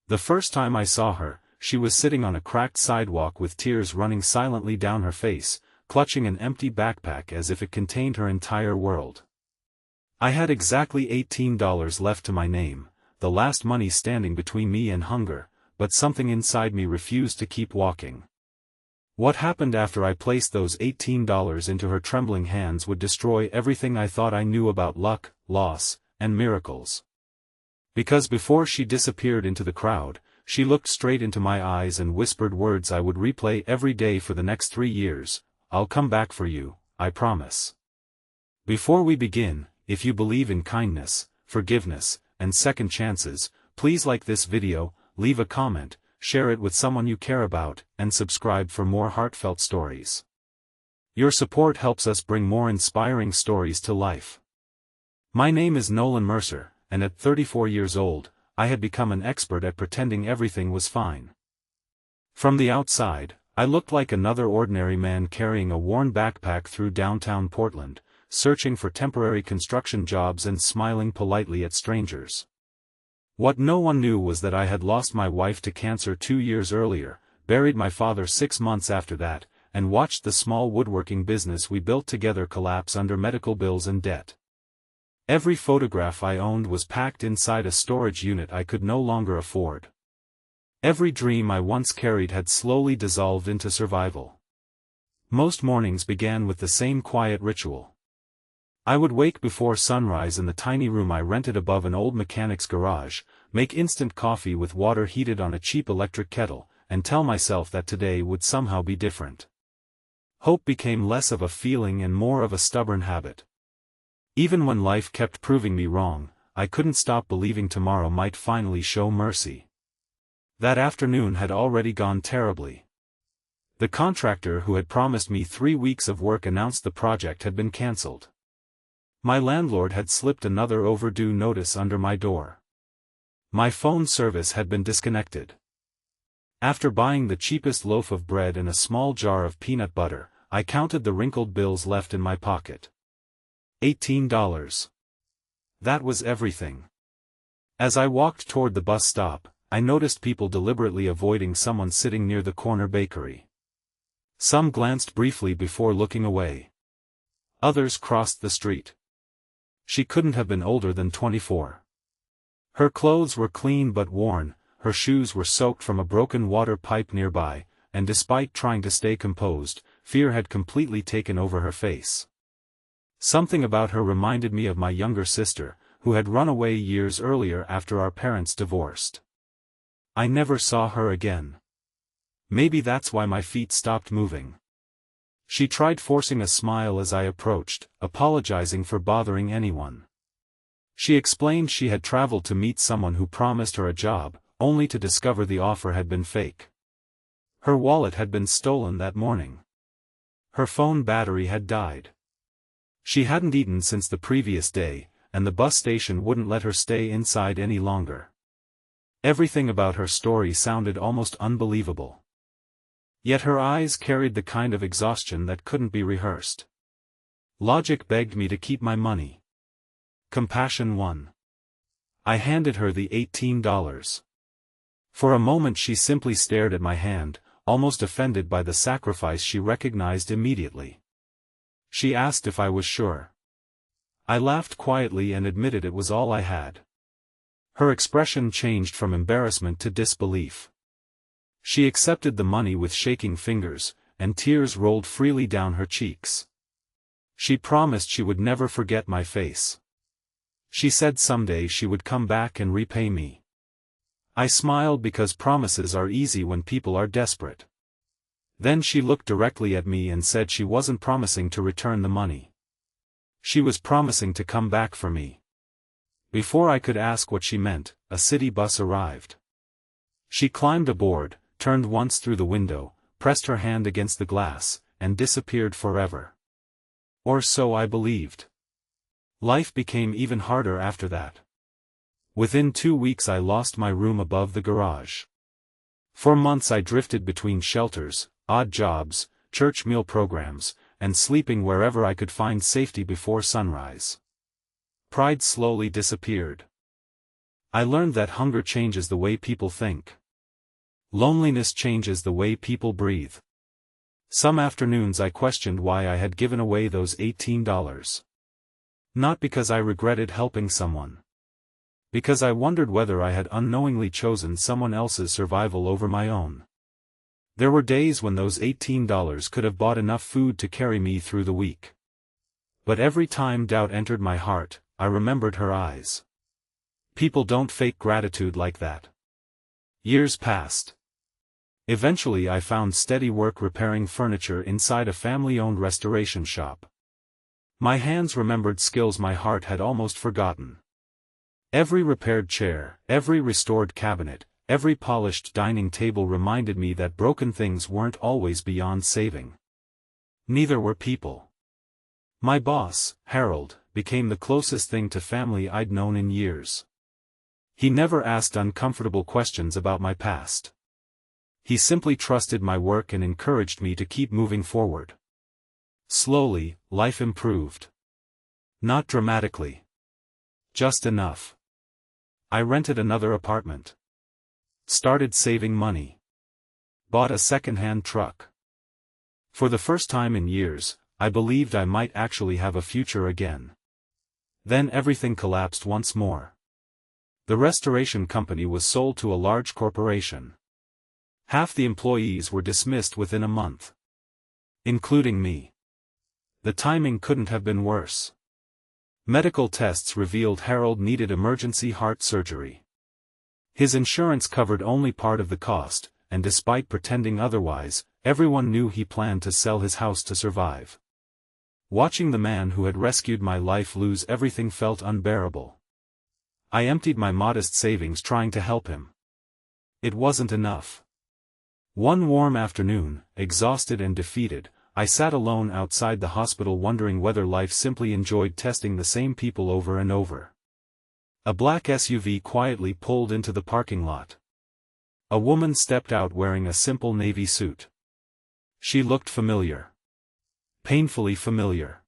The first time I saw her, she was sitting on a cracked sidewalk with tears running silently down her face, clutching an empty backpack as if it contained her entire world. I had exactly $18 left to my name, the last money standing between me and hunger, but something inside me refused to keep walking. What happened after I placed those $18 into her trembling hands would destroy everything I thought I knew about luck, loss, and miracles. Because before she disappeared into the crowd, she looked straight into my eyes and whispered words I would replay every day for the next 3 years. "I'll come back for you, I promise." Before we begin, if you believe in kindness, forgiveness, and second chances, please like this video, leave a comment, share it with someone you care about, and subscribe for more heartfelt stories. Your support helps us bring more inspiring stories to life. My name is Nolan Mercer, and at 34 years old, I had become an expert at pretending everything was fine. From the outside, I looked like another ordinary man carrying a worn backpack through downtown Portland, searching for temporary construction jobs and smiling politely at strangers. What no one knew was that I had lost my wife to cancer 2 years earlier, buried my father 6 months after that, and watched the small woodworking business we built together collapse under medical bills and debt. Every photograph I owned was packed inside a storage unit I could no longer afford. Every dream I once carried had slowly dissolved into survival. Most mornings began with the same quiet ritual. I would wake before sunrise in the tiny room I rented above an old mechanic's garage, make instant coffee with water heated on a cheap electric kettle, and tell myself that today would somehow be different. Hope became less of a feeling and more of a stubborn habit. Even when life kept proving me wrong, I couldn't stop believing tomorrow might finally show mercy. That afternoon had already gone terribly. The contractor who had promised me 3 weeks of work announced the project had been cancelled. My landlord had slipped another overdue notice under my door. My phone service had been disconnected. After buying the cheapest loaf of bread and a small jar of peanut butter, I counted the wrinkled bills left in my pocket. $18. That was everything. As I walked toward the bus stop, I noticed people deliberately avoiding someone sitting near the corner bakery. Some glanced briefly before looking away. Others crossed the street. She couldn't have been older than 24. Her clothes were clean but worn, her shoes were soaked from a broken water pipe nearby, and despite trying to stay composed, fear had completely taken over her face. Something about her reminded me of my younger sister, who had run away years earlier after our parents divorced. I never saw her again. Maybe that's why my feet stopped moving. She tried forcing a smile as I approached, apologizing for bothering anyone. She explained she had traveled to meet someone who promised her a job, only to discover the offer had been fake. Her wallet had been stolen that morning. Her phone battery had died. She hadn't eaten since the previous day, and the bus station wouldn't let her stay inside any longer. Everything about her story sounded almost unbelievable. Yet her eyes carried the kind of exhaustion that couldn't be rehearsed. Logic begged me to keep my money. Compassion won. I handed her the $18. For a moment she simply stared at my hand, almost offended by the sacrifice she recognized immediately. She asked if I was sure. I laughed quietly and admitted it was all I had. Her expression changed from embarrassment to disbelief. She accepted the money with shaking fingers, and tears rolled freely down her cheeks. She promised she would never forget my face. She said someday she would come back and repay me. I smiled because promises are easy when people are desperate. Then she looked directly at me and said she wasn't promising to return the money. She was promising to come back for me. Before I could ask what she meant, a city bus arrived. She climbed aboard, turned once through the window, pressed her hand against the glass, and disappeared forever. Or so I believed. Life became even harder after that. Within 2 weeks I lost my room above the garage. For months I drifted between shelters, odd jobs, church meal programs, and sleeping wherever I could find safety before sunrise. Pride slowly disappeared. I learned that hunger changes the way people think. Loneliness changes the way people breathe. Some afternoons I questioned why I had given away those $18. Not because I regretted helping someone. Because I wondered whether I had unknowingly chosen someone else's survival over my own. There were days when those $18 could have bought enough food to carry me through the week. But every time doubt entered my heart, I remembered her eyes. People don't fake gratitude like that. Years passed. Eventually I found steady work repairing furniture inside a family-owned restoration shop. My hands remembered skills my heart had almost forgotten. Every repaired chair, every restored cabinet, every polished dining table reminded me that broken things weren't always beyond saving. Neither were people. My boss, Harold, became the closest thing to family I'd known in years. He never asked uncomfortable questions about my past. He simply trusted my work and encouraged me to keep moving forward. Slowly, life improved. Not dramatically. Just enough. I rented another apartment. Started saving money. Bought a second-hand truck. For the first time in years, I believed I might actually have a future again. Then everything collapsed once more. The restoration company was sold to a large corporation. Half the employees were dismissed within a month. Including me. The timing couldn't have been worse. Medical tests revealed Harold needed emergency heart surgery. His insurance covered only part of the cost, and despite pretending otherwise, everyone knew he planned to sell his house to survive. Watching the man who had rescued my life lose everything felt unbearable. I emptied my modest savings trying to help him. It wasn't enough. One warm afternoon, exhausted and defeated, I sat alone outside the hospital wondering whether life simply enjoyed testing the same people over and over. A black SUV quietly pulled into the parking lot. A woman stepped out wearing a simple navy suit. She looked familiar. Painfully familiar.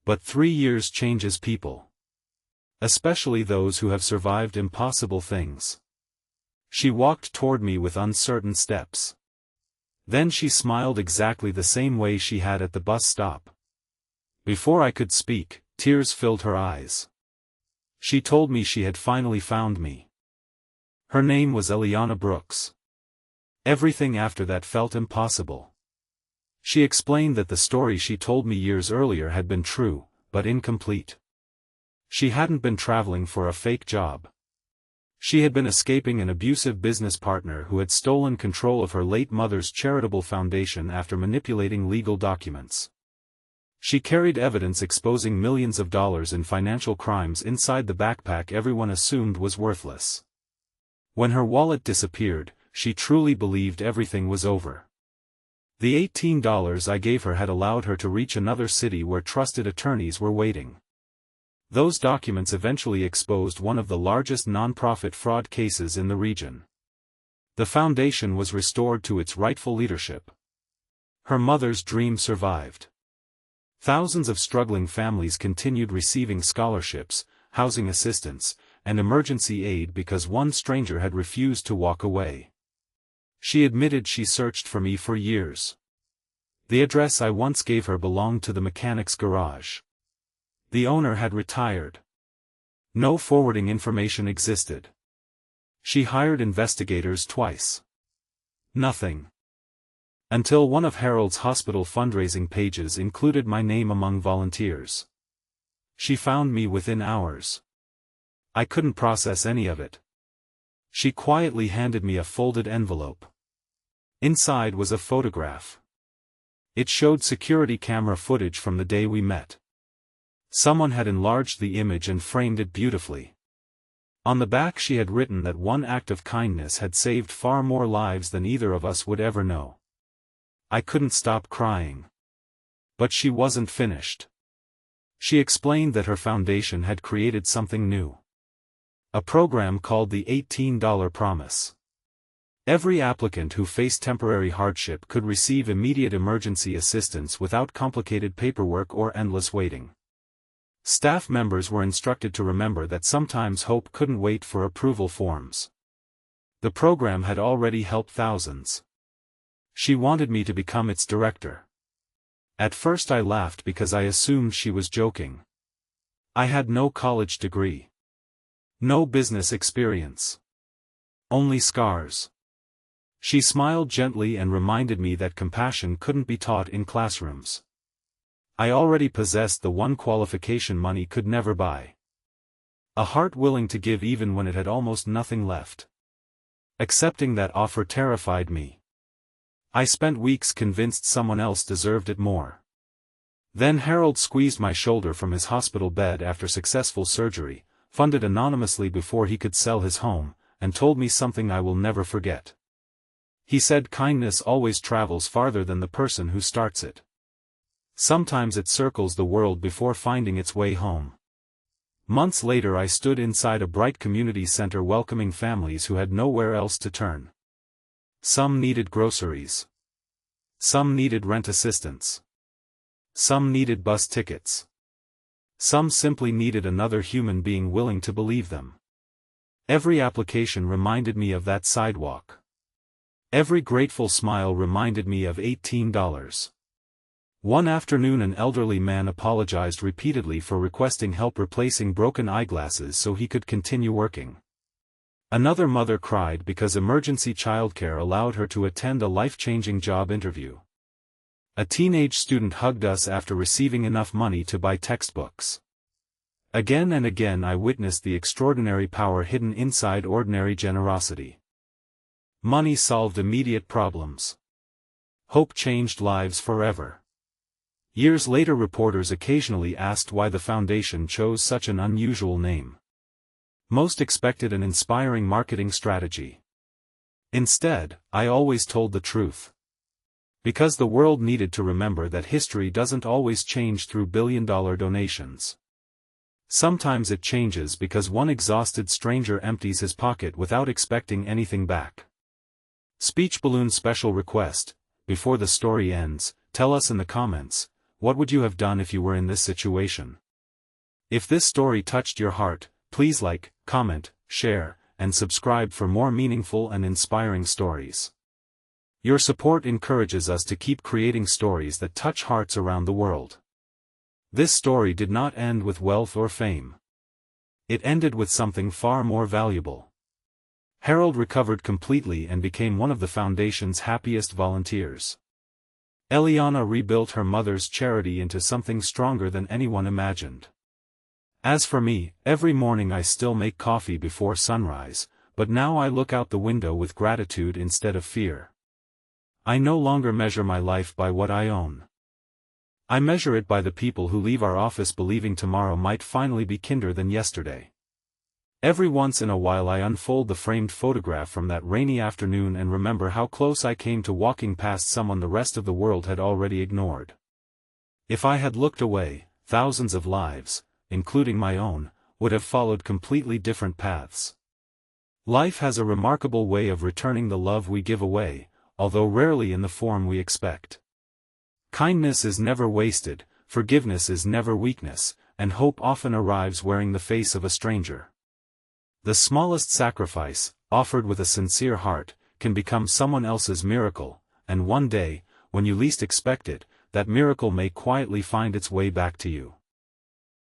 But 3 years changes people. Especially those who have survived impossible things. She walked toward me with uncertain steps. Then she smiled exactly the same way she had at the bus stop. Before I could speak, tears filled her eyes. She told me she had finally found me. Her name was Eliana Brooks. Everything after that felt impossible. She explained that the story she told me years earlier had been true, but incomplete. She hadn't been traveling for a fake job. She had been escaping an abusive business partner who had stolen control of her late mother's charitable foundation after manipulating legal documents. She carried evidence exposing millions of dollars in financial crimes inside the backpack everyone assumed was worthless. When her wallet disappeared, she truly believed everything was over. The $18 I gave her had allowed her to reach another city where trusted attorneys were waiting. Those documents eventually exposed one of the largest nonprofit fraud cases in the region. The foundation was restored to its rightful leadership. Her mother's dream survived. Thousands of struggling families continued receiving scholarships, housing assistance, and emergency aid because one stranger had refused to walk away. She admitted she searched for me for years. The address I once gave her belonged to the mechanic's garage. The owner had retired. No forwarding information existed. She hired investigators twice. Nothing. Until one of Harold's hospital fundraising pages included my name among volunteers. She found me within hours. I couldn't process any of it. She quietly handed me a folded envelope. Inside was a photograph. It showed security camera footage from the day we met. Someone had enlarged the image and framed it beautifully. On the back she had written that one act of kindness had saved far more lives than either of us would ever know. I couldn't stop crying. But she wasn't finished. She explained that her foundation had created something new. A program called the $18 Promise. Every applicant who faced temporary hardship could receive immediate emergency assistance without complicated paperwork or endless waiting. Staff members were instructed to remember that sometimes hope couldn't wait for approval forms. The program had already helped thousands. She wanted me to become its director. At first I laughed because I assumed she was joking. I had no college degree. No business experience. Only scars. She smiled gently and reminded me that compassion couldn't be taught in classrooms. I already possessed the one qualification money could never buy. A heart willing to give even when it had almost nothing left. Accepting that offer terrified me. I spent weeks convinced someone else deserved it more. Then Harold squeezed my shoulder from his hospital bed after successful surgery, funded anonymously before he could sell his home, and told me something I will never forget. He said kindness always travels farther than the person who starts it. Sometimes it circles the world before finding its way home. Months later I stood inside a bright community center welcoming families who had nowhere else to turn. Some needed groceries. Some needed rent assistance. Some needed bus tickets. Some simply needed another human being willing to believe them. Every application reminded me of that sidewalk. Every grateful smile reminded me of $18. One afternoon an elderly man apologized repeatedly for requesting help replacing broken eyeglasses so he could continue working. Another mother cried because emergency childcare allowed her to attend a life-changing job interview. A teenage student hugged us after receiving enough money to buy textbooks. Again and again I witnessed the extraordinary power hidden inside ordinary generosity. Money solved immediate problems. Hope changed lives forever. Years later reporters occasionally asked why the foundation chose such an unusual name. Most expected an inspiring marketing strategy. Instead, I always told the truth. Because the world needed to remember that history doesn't always change through billion-dollar donations. Sometimes it changes because one exhausted stranger empties his pocket without expecting anything back. Speech balloon special request: before the story ends, tell us in the comments, what would you have done if you were in this situation? If this story touched your heart, please like, comment, share, and subscribe for more meaningful and inspiring stories. Your support encourages us to keep creating stories that touch hearts around the world. This story did not end with wealth or fame. It ended with something far more valuable. Harold recovered completely and became one of the Foundation's happiest volunteers. Eliana rebuilt her mother's charity into something stronger than anyone imagined. As for me, every morning I still make coffee before sunrise, but now I look out the window with gratitude instead of fear. I no longer measure my life by what I own. I measure it by the people who leave our office believing tomorrow might finally be kinder than yesterday. Every once in a while I unfold the framed photograph from that rainy afternoon and remember how close I came to walking past someone the rest of the world had already ignored. If I had looked away, thousands of lives, including my own, would have followed completely different paths. Life has a remarkable way of returning the love we give away, although rarely in the form we expect. Kindness is never wasted, forgiveness is never weakness, and hope often arrives wearing the face of a stranger. The smallest sacrifice, offered with a sincere heart, can become someone else's miracle, and one day, when you least expect it, that miracle may quietly find its way back to you.